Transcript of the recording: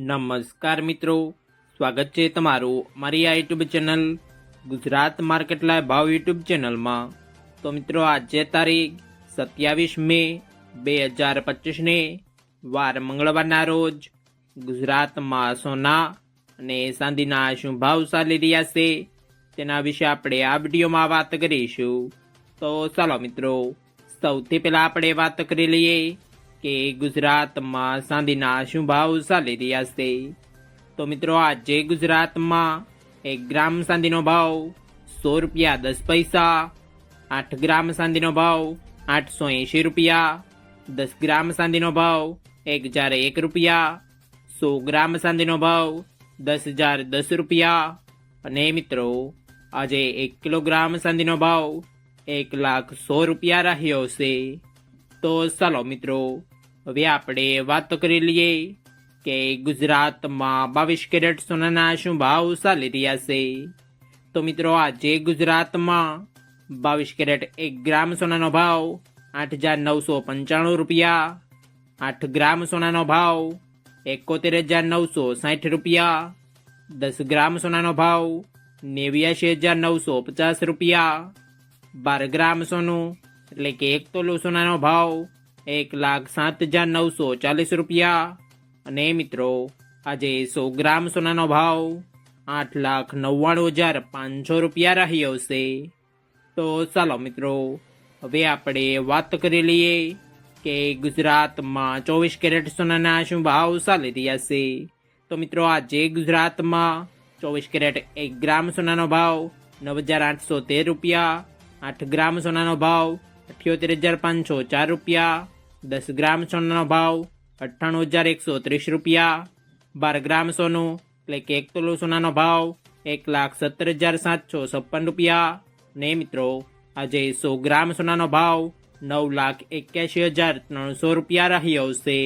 નમસ્કાર મિત્રો, સ્વાગત છે તમારું મારી આ YouTube channel Gujarat market live ભાવ યુટ્યુબ ચેનલમાં। તો મિત્રો આજે તારીખ 27 મે 2025 ને વાર મંગળવારના રોજ ગુજરાતમાં સોના અને ચાંદીના શું ભાવ ચાલી રહ્યા છે તેના વિશે આપણે આ વિડીયોમાં વાત કરીશું। તો ચાલો મિત્રો, સૌથી પહેલાં આપણે વાત કરી લઈએ કે ગુજરાતમાં ચાંદીના શું ભાવ ચાલી રહ્યા છે। તો મિત્રો આજે ગુજરાતમાં 1 ગ્રામ ચાંદીનો ભાવ 100 રૂપિયા 10 પૈસા, 8 ગ્રામ ચાંદીનો ભાવ 880 રૂપિયા, 10 ગ્રામ ચાંદીનો ભાવ 1001 રૂપિયા, 100 ગ્રામ ચાંદીનો ભાવ 10,010 રૂપિયા અને મિત્રો આજે 1 કિલોગ્રામ ચાંદીનો ભાવ 1,100,000 રૂપિયા રહ્યો છે। તો ચાલો મિત્રો, હવે આપણે વાત કરી લઈએ કે ગુજરાતમાં 22 કેરેટ સોનાના શું ભાવ ચાલી રહ્યા છે। તો મિત્રો આજે ગુજરાતમાં 22 કેરેટ 1 ગ્રામ સોનાનો ભાવ 8,995 રૂપિયા, 8 ગ્રામ સોનાનો ભાવ 71,960 રૂપિયા, 10 ગ્રામ સોનાનો ભાવ 89,950 રૂપિયા, 12 ગ્રામ સોનું એટલે કે 1 તોલો સોનાનો ભાવ 1,07,940 રૂપિયા અને મિત્રો આજે 100 ગ્રામ સોનાનો ભાવ 8,99,500 રૂપિયા રહ્યો છે। તો ચાલો મિત્રો, હવે આપણે વાત કરી લઈએ કે ગુજરાતમાં 24 કેરેટ સોનાના શું ભાવ ચાલી રહ્યા છે। તો મિત્રો આજે ગુજરાતમાં 24 કેરેટ 1 ગ્રામ સોનાનો ભાવ 9,813 રૂપિયા, 8 ગ્રામ સોનાનો ભાવ 78,504 રૂપિયા, 10 ગ્રામ સોનાનો ભાવ 98,130 રૂપિયા, 12 ગ્રામ સોનું એટલે કે 1 તોલો સોનાનો ભાવ 1,17,756 રૂપિયા ને મિત્રો આજે 100 ગ્રામ સોનાનો ભાવ 9,81,300 રૂપિયા રહ્યો છે।